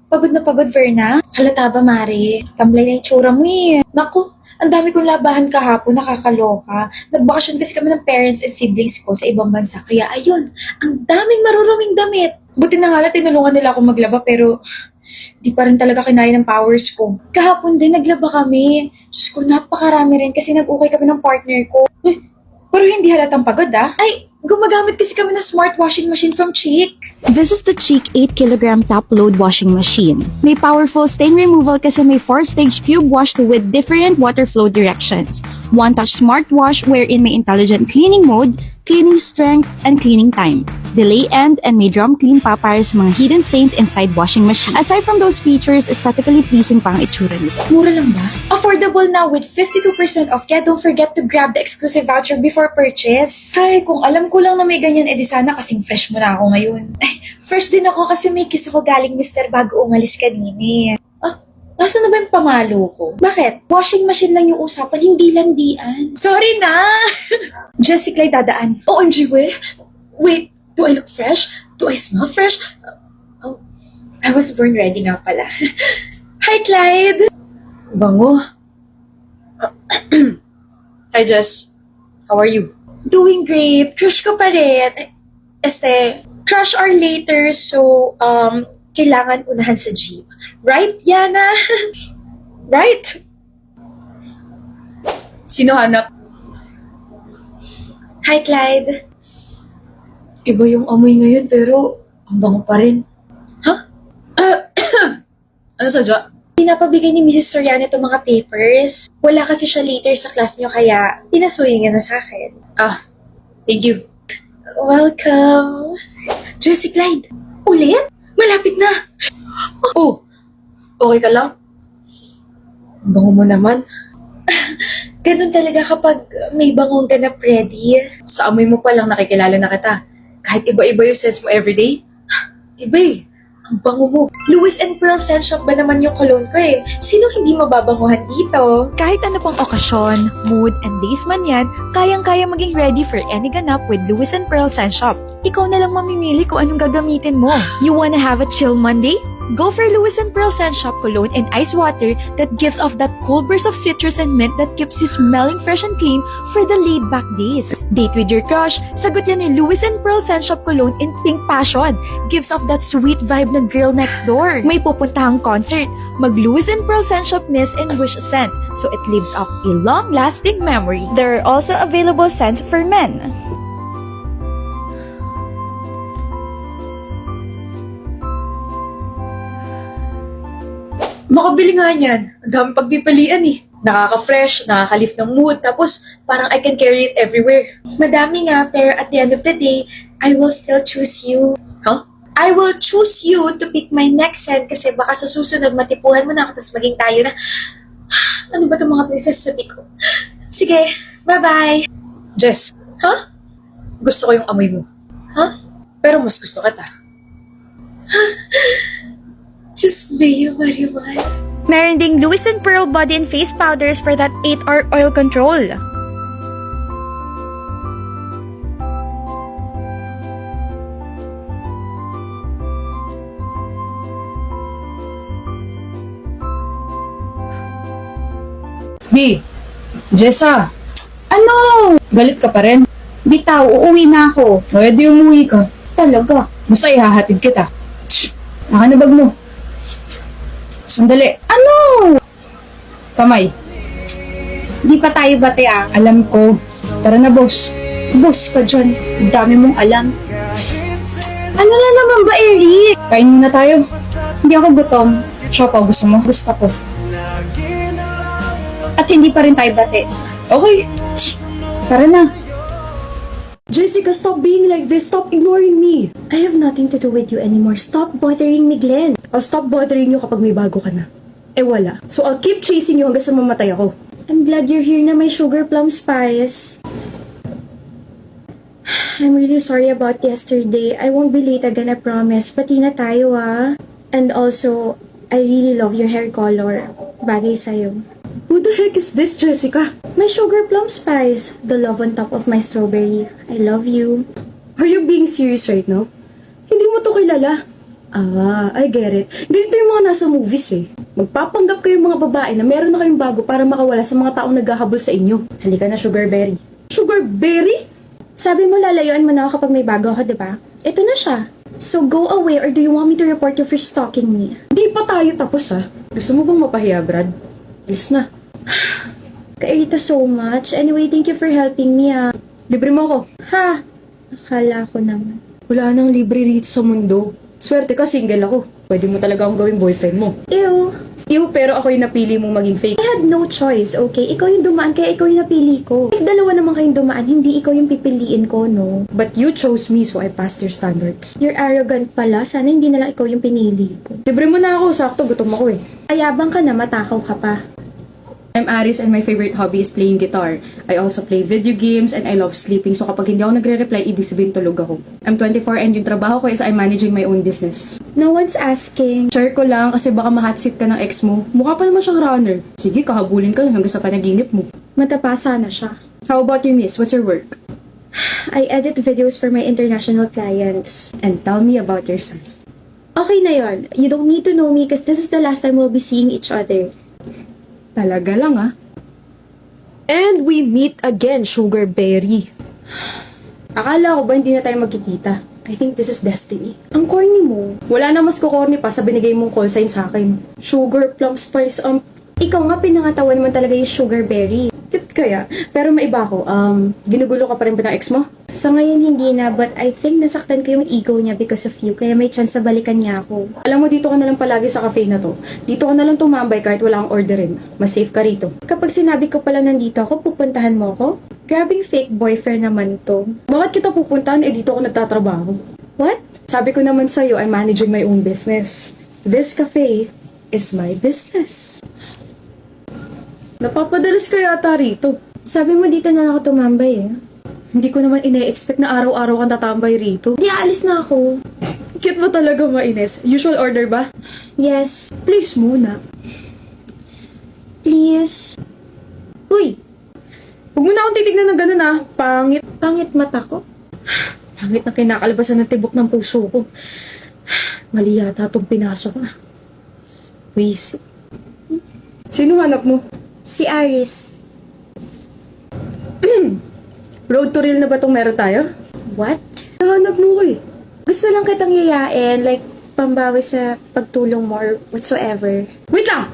Pagod na pagod, Verna. Halata ba, Mari? Tamlay na yung tsura mo eh. Naku, ang dami kong labahan kahapon, nakakaloka. Nagbakasyon kasi kami ng parents and siblings ko sa ibang bansa. Kaya ayun, ang daming maruruming damit. Buti na nga lang tinulungan nila ako maglaba pero di pa rin talaga kinaya ng powers ko. Kahapon din naglaba kami. Diyos ko, napakarami rin kasi nag-ukay kami ng partner ko. Pero hindi halatang pagod Ay, gumagamit kasi kami ng smart washing machine from Chic. This is the Cheek 8kg top load washing machine. May powerful stain removal kasi may 4-stage cube wash with different water flow directions. One-touch smart wash wherein may intelligent cleaning mode, cleaning strength, and cleaning time. Delay end and may drum clean pa para sa mga hidden stains inside washing machine. Aside from those features, aesthetically pleasing pa ang itsura nito. Mura lang ba? Affordable now with 52% off kaya don't forget to grab the exclusive voucher before purchase. Ay, kung alam ko lang na may ganyan, edi sana kasing fresh mo na ako ngayon. Ay, fresh din ako kasi may kiss ako galing mister bago umalis kanina. Nasaan na ba yung pamalo ko? Bakit? Washing machine lang yung usapan, hindi landian. Sorry na! Jessica ay dadaan. OMG, wait, do I look fresh? Do I smell fresh? Oh, I was born ready nga pala. Hi, Clyde! Bango. Hi, Jess. How are you? Doing great. Crush ko pa rin. Crush or later, so, kailangan unahan sa jeep. Right, Yana? Right? Sino hanap? Hi, Clyde. Iba yung amoy ngayon pero ang bango pa rin. Ha? Ano sadya? Pinapabigay ni Mrs. Soriano itong mga papers. Wala kasi siya later sa class niyo kaya pinasuyo niya na sa akin. Thank you. Welcome. Jessie, Clyde. Ulit? Malapit na. Oh, okay ka lang? Ang bango mo naman. Ganun talaga kapag may bangong ganap ready. Sa amoy mo pa lang nakikilala na kita. Kahit iba-iba yung sense mo everyday. Iba eh. Ang bango mo. Louis and Pearl Scent Shop ba naman yung cologne ko eh? Sino hindi mababanguhan dito? Kahit ano pang okasyon, mood, and days man yan, kayang-kaya maging ready for any ganap with Louis and Pearl Scent Shop. Ikaw na lang mamimili kung anong gagamitin mo. You wanna have a chill Monday? Go for Louis and Pearl Scent Shop cologne and ice water that gives off that cold burst of citrus and mint that keeps you smelling fresh and clean for the laid-back days. Date with your crush, sagot yan ni Louis and Pearl Scent Shop cologne in pink passion. Gives off that sweet vibe na girl next door. May pupuntahang concert, mag Louis and Pearl Scent Shop miss and wish scent so it leaves off a long-lasting memory. There are also available scents for men. Makabili nga yan. Ang dami pagpipilian eh. Nakaka-fresh, nakaka-lift ng mood, tapos parang I can carry it everywhere. Madami nga, pero at the end of the day, I will still choose you. Huh? I will choose you to pick my next scent kasi baka sa susunod matipuhan mo na ako tapos maging tayo na. Ano ba itong mga pinagsasabi ko? Sige, bye-bye. Jess. Huh? Gusto ko yung amoy mo. Huh? Pero mas gusto kita. Just Mayo Mariman. Meron ding Louis and Pearl body and face powders for that 8-hour oil control. B, Jessa, Ano? galit ka pa rin? Bitaw, uuwi na ako. Pwede umuwi ka. Talaga? Basta ihahatid kita. Naka na bag mo. Sandali. Ano? Kamay. Di pa tayo bate Alam ko. Tara na, boss. Boss ka dyan. Ang dami mong alam. Ano na naman ba, Eric? Kain muna tayo. Hindi ako gutom. Chopa, gusto mo? Gusto ko. At hindi pa rin tayo bate. Okay. Tara na. Jessica, stop being like this. Stop ignoring me. I have nothing to do with you anymore. Stop bothering me, Glenn. I'll stop bothering you kapag may bago ka na. Eh wala. So I'll keep chasing you hanggang sa mamatay ako. I'm glad you're here na may sugar plum spice. I'm really sorry about yesterday. I won't be late again, I promise. Pati na tayo And also, I really love your hair color. Bagay sa'yo. Who the heck is this, Jessica? My sugar plum spice. The love on top of my strawberry. I love you. Are you being serious right now? Hindi mo to kilala. I get it. Ganito yung mga nasa movies eh. Magpapanggap kayong mga babae na meron na kayong bago para makawala sa mga taong naghahabol sa inyo. Halika na, Sugar Berry. Sugar Berry? Sabi mo lalayuan mo na ako kapag may bago ako, di ba? Ito na siya. So go away or do you want me to report you for stalking me? Di pa tayo tapos ah. Gusto mo bang mapahiya, Brad? Alis na. Kairita so much. Anyway, thank you for helping me ah. Libre mo ako. Ha? Akala ko naman. Wala nang libre rito sa mundo. Swerte ka, single ako. Pwede mo talaga akong gawing boyfriend mo. Ew. Ew, pero ako yung napili mong maging fake. I had no choice, okay? Ikaw yung dumaan, kaya ikaw yung napili ko. If dalawa naman kayong dumaan, hindi ikaw yung pipiliin ko, no? But you chose me, so I passed your standards. You're arrogant pala. Sana hindi na lang ikaw yung pinili ko. Libre mo na ako, sakto. Gutom ako eh. Ayabang ka na, matakaw ka pa. I'm Aris and my favorite hobby is playing guitar. I also play video games and I love sleeping. So kapag hindi ako nagre-reply, ibig sabihin tulog ako. I'm 24 and yung trabaho ko is I'm managing my own business. No one's asking. Share ko lang kasi baka ma-hotseat ka ng ex mo. Mukha pa naman siyang runner. Sige, kahabulin ka hanggang sa panaginip mo. Matapasa na siya. How about you, miss? What's your work? I edit videos for my international clients. And tell me about yourself. Okay na yon. You don't need to know me because this is the last time we'll be seeing each other. Talaga lang ah. And we meet again, Sugar Berry. Akala ko ba hindi na tayo magkikita? I think this is destiny. Ang corny mo. Wala na mas kukorny pa sa binigay mong call sign sa akin. Sugar, plum, spice, ikaw nga pinangatawan man talaga yung Sugar Berry. Cute kaya. Pero maiba ako, ginugulo ka pa rin ba ng ex mo? Sa ngayon hindi na, but I think nasaktan ko yung ego niya because of you, kaya may chance na balikan niya ako. Alam mo, dito ka na lang palagi sa cafe na to. Dito ka na lang tumambay kahit wala kang orderin. Mas safe ka rito. Kapag sinabi ko pala nandito ako, pupuntahan mo ako? Grabing fake boyfriend naman to. Bakit kita pupuntahan? Dito ako nagtatrabaho. What? Sabi ko naman sa'yo, I'm managing my own business. This cafe is my business. Napapadalas ka yata rito. Sabi mo dito na lang ako tumambay eh. Hindi ko naman ina-expect na araw-araw kang tatambay rito. Hindi, aalis na ako. Cute mo talaga, Maines. Usual order ba? Yes. Please muna. Please. Uy! Huwag mo na akong titignan ng ganun ah. Pangit. Pangit mata ko. Pangit na kinakalabasan ng tibok ng puso ko. Mali yata itong pinasok na. Please. Sino hanap mo? Si Aris. Road to real na ba itong meron tayo? What? Nahanap mo ko eh. Gusto lang kitang yayain, like, pambawi sa pagtulong mo or whatsoever. Wait lang!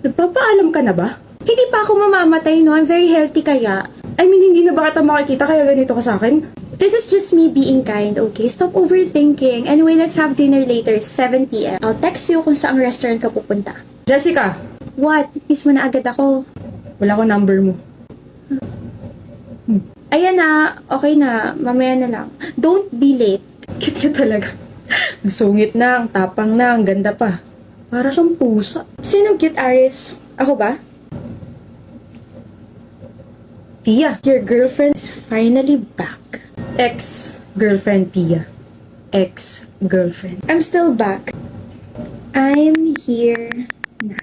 Nagpapaalam ka na ba? Hindi pa ako mamamatay, no? I'm very healthy kaya. I mean, hindi na ba kita makikita kaya ganito ka sa akin? This is just me being kind, okay? Stop overthinking. Anyway, let's have dinner later, 7 p.m. I'll text you kung saang restaurant ka pupunta. Jessica! What? Miss mo na agad ako. Wala ko number mo. Ayan na, okay na, mamaya na lang. Don't be late. Cute ka talaga. Ang sungit na, ang tapang na, ang ganda pa. Para siyang pusa. Sino cute, Aris? Ako ba? Pia, your girlfriend is finally back. Ex-girlfriend, Pia. Ex-girlfriend. I'm still back. I'm here na.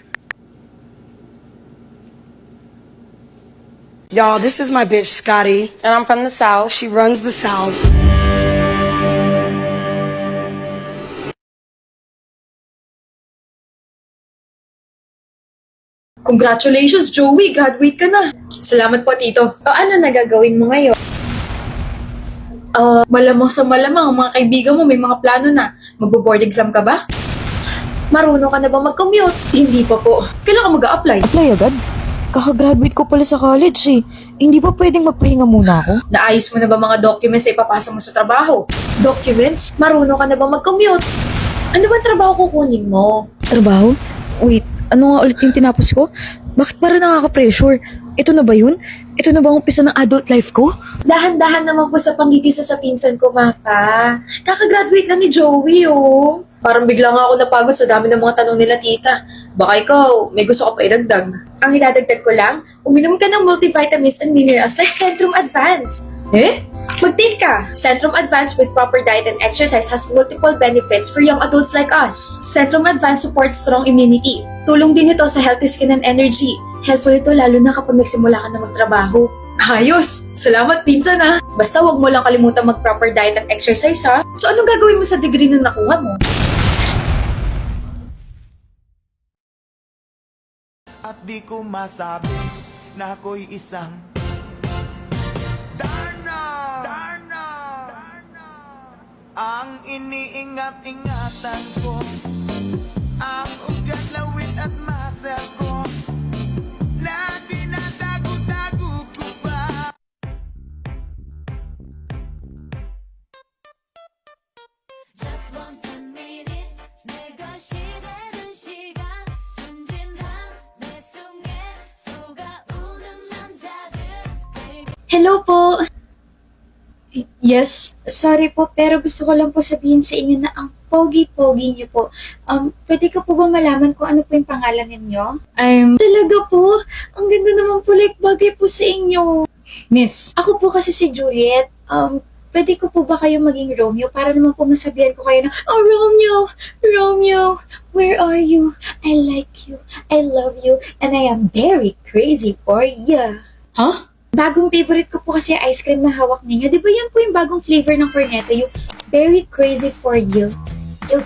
Y'all, this is my bitch, Scotty. And I'm from the South. She runs the South. Congratulations, Joey! Graduate ka na! Salamat po, Tito. O ano nagagawin mo ngayon? Malamang sa malamang, ang mga kaibigan mo may mga plano na. Magbo-board exam ka ba? Marunong ka na ba mag-commute? Hindi pa po. Kailan ka mag-a-apply? Apply agad? Kakagraduate ko pala sa college eh. Hindi ba pwedeng magpahinga muna ako? Naayos mo na ba mga documents na ipapasa mo sa trabaho? Documents? Marunong ka na ba mag-commute? Ano ba trabaho kukunin mo? Trabaho? Wait, ano nga ulit yung tinapos ko? Bakit para nakaka-pressure? Ito na ba yun? Ito na ba ang umpisa ng adult life ko? Dahan-dahan naman po sa pangigisa sa pinsan ko, Maka. Kakagraduate lang ni Joey, oh. Parang bigla nga ako napagod sa dami ng mga tanong nila, tita. Baka ikaw, may gusto ka pa idagdag. Ang idadagdag ko lang, uminom ka ng multivitamins and minerals like Centrum Advance. Eh? Mag-take ka! Centrum Advance with proper diet and exercise has multiple benefits for young adults like us. Centrum Advance supports strong immunity. Tulong din ito sa healthy skin and energy. Helpful ito lalo na kapag nagsimula ka na magtrabaho. Ayos! Salamat, pinsan ha! Basta wag mo lang kalimutan mag-proper diet and exercise ha. So anong gagawin mo sa degree na nakuha mo? At di ko masabi na ako'y isang Darna! Ang iniingat-ingatan ko, ang ugat, lawit at muscle ko, na tinatago-tago ko pa. Just want a minute 내 것이 되는 시간 순진한 내 속에 속아오는 남자들 baby Hello po! Yes? Sorry po, pero gusto ko lang po sabihin sa inyo na ang pogi-pogi niyo po. Pwede ko po ba malaman kung ano po yung pangalan ninyo? Talaga po? Ang ganda naman po, like, bagay po sa inyo. Miss, Ako po kasi si Juliet. Pwede ko po ba kayo maging Romeo para naman po masabihan ko kayo na, oh, Romeo, where are you? I like you, I love you, and I am very crazy for you. Huh? Bagong favorite ko po kasi ice cream na hawak ninyo. Di ba yan po yung bagong flavor ng Cornetto? Yung very crazy for you. Yo.